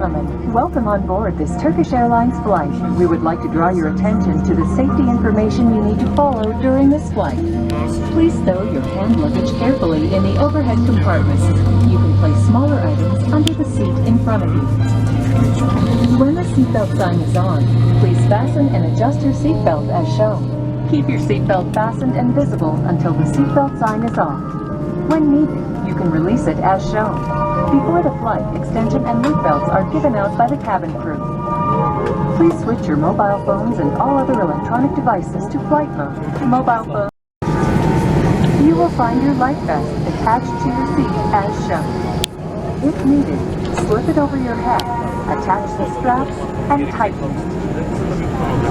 gentlemen, welcome on board this Turkish Airlines flight. We would like to draw your attention to the safety information you need to follow during this flight. Please stow your hand luggage carefully in the overhead compartments. You can place smaller items under the seat in front of you. When the seatbelt sign is on, please fasten and adjust your seatbelt as shown. Keep your seatbelt fastened and visible until the seatbelt sign is off. When needed, you can release it as shown. Before the flight, extension and loop belts are given out by the cabin crew. Please switch your mobile phones and all other electronic devices to flight mode. Mobile phone. You will find your life vest attached to your seat as shown. If needed, slip it over your head, attach the straps, and tighten it.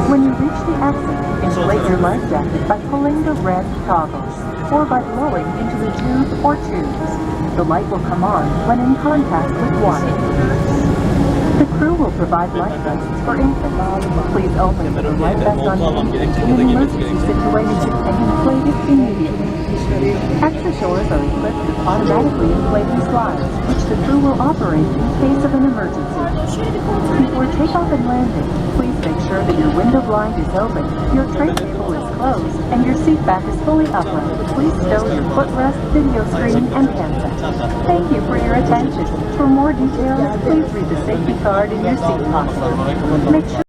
When you reach the exit, inflate your life jacket by pulling the red toggles, or by blowing into the tube or tubes. The light will come on when in contact with water. The crew will provide life vests for infants. Please open the life vest on infant in an emergency situation and inflate it immediately. Exoshores are equipped with automatically inflating slides, which the crew will operate in case of an emergency. Before takeoff and landing, please make sure that your window blind is open, your tray table is closed, and your seat back is fully upright. Please stow your footrest, video screen, and handset. Thank you for your attention. For more details, please read the safety card in your seat pocket. Make sure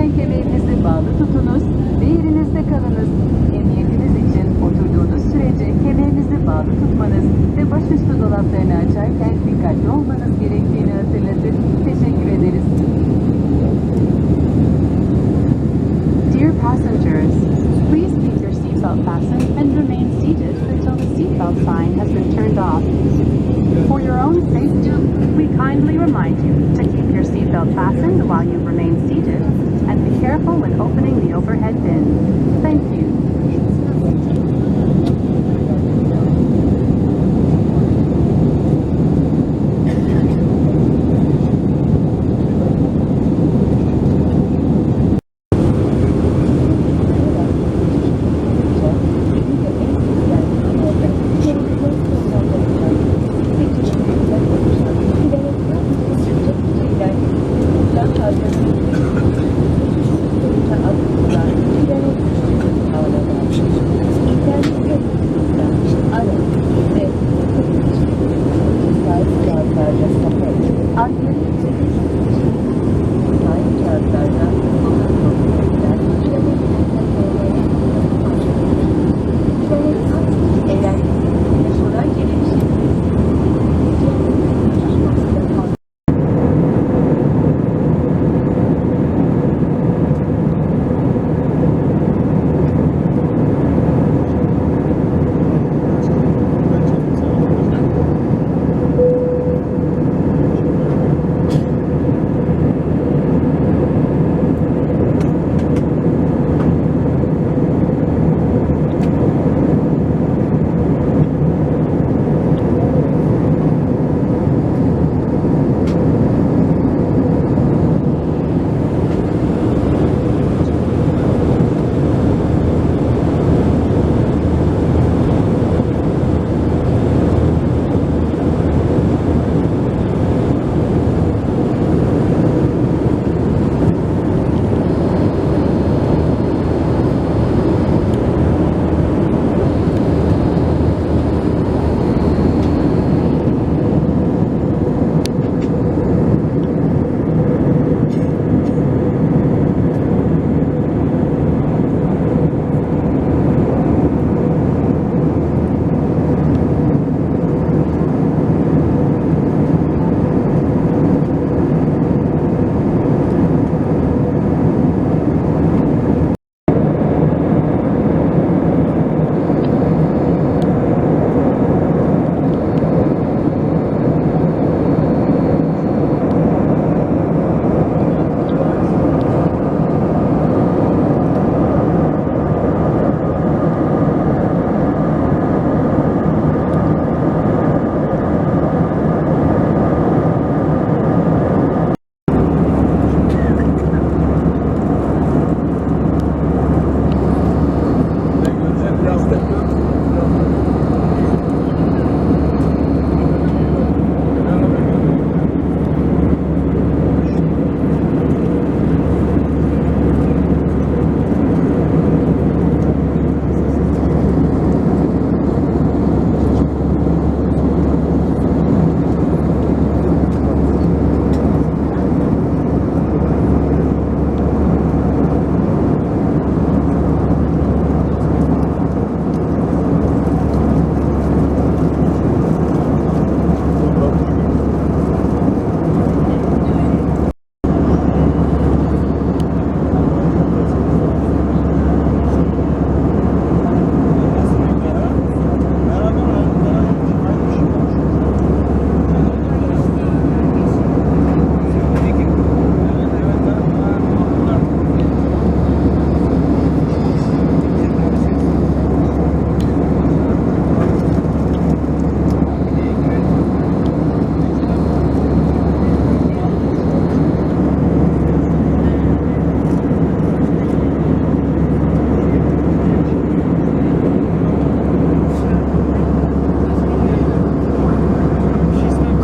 Lütfen kemerinizi bağlı tutunuz ve yerinizde kalınız. Emniyetiniz için oturduğunuz sürece kemerinizi bağlı tutmanız ve başüstü dolaplarını açarken dikkatli olmanız gerektiğini hatırlatır. Teşekkür ederiz. Dear passengers, please keep your seatbelt fastened and remain seated until the seatbelt sign has been turned off. For your own safety, we kindly remind you to keep your seatbelt fastened while you remain seated and be careful when opening the overhead bin. Thank you.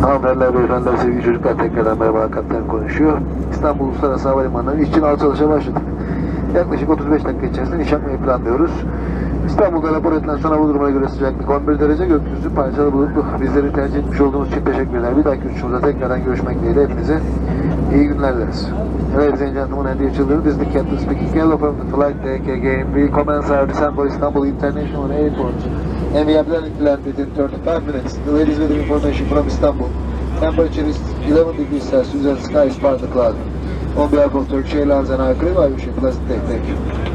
Hanımefendiler, beyefendiler, sevgili çocuklar, tekrardan merhaba, kaptan konuşuyor. İstanbul Uluslararası Havalimanı'nın için alçalışa başladık. Yaklaşık 35 dakika içerisinde iniş yapmayı planlıyoruz. İstanbul'da rapor edilen son hava durumuna göre sıcaklık 11 derece, gökyüzü parçalı bulutlu. Bizleri tercih etmiş olduğunuz için teşekkürler. Bir dahaki uçuşumuzda tekrardan görüşmek dileğiyle hepinize iyi İyi günler dileriz. Ladies and gentlemen and dear children, this is the captain speaking. Hello from the flight deck again. We commence our descent for Istanbul International Airport. And we have landed in 35 minutes. The latest weather information from Istanbul. Temperature is 11 degrees Celsius and sky is partly cloudy. On behalf of Turkish Airlines and our crew, I wish you a pleasant day. Thank you.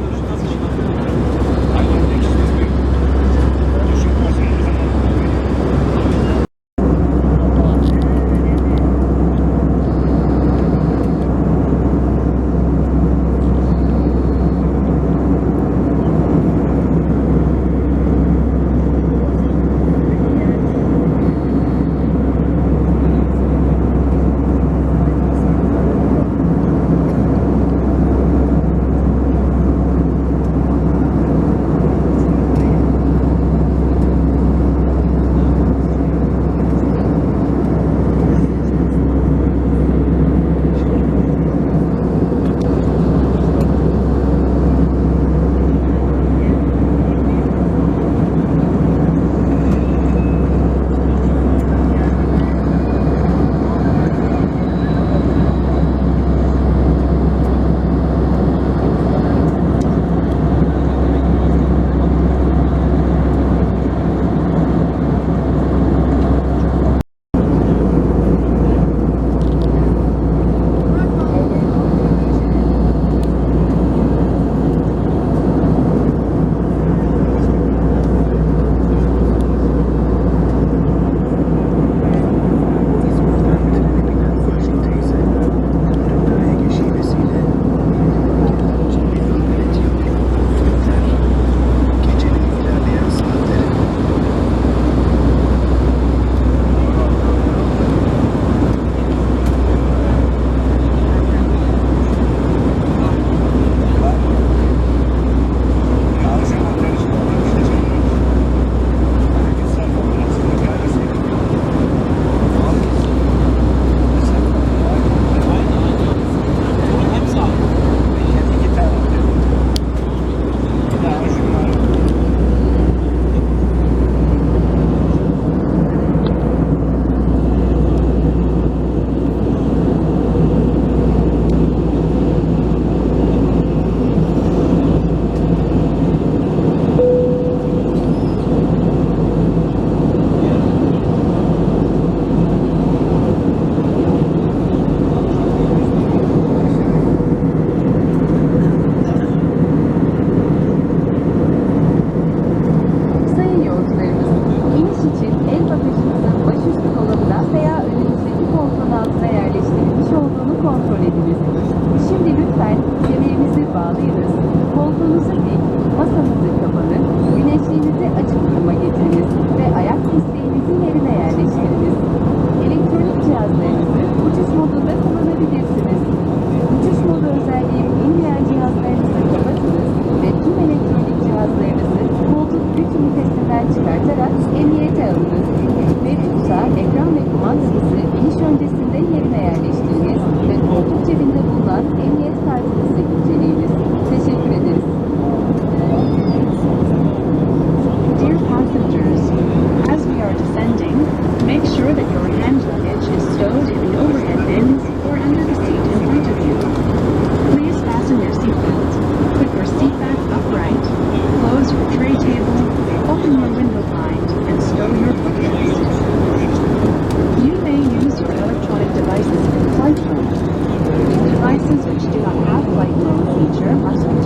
Devices which do not have flight mode feature must be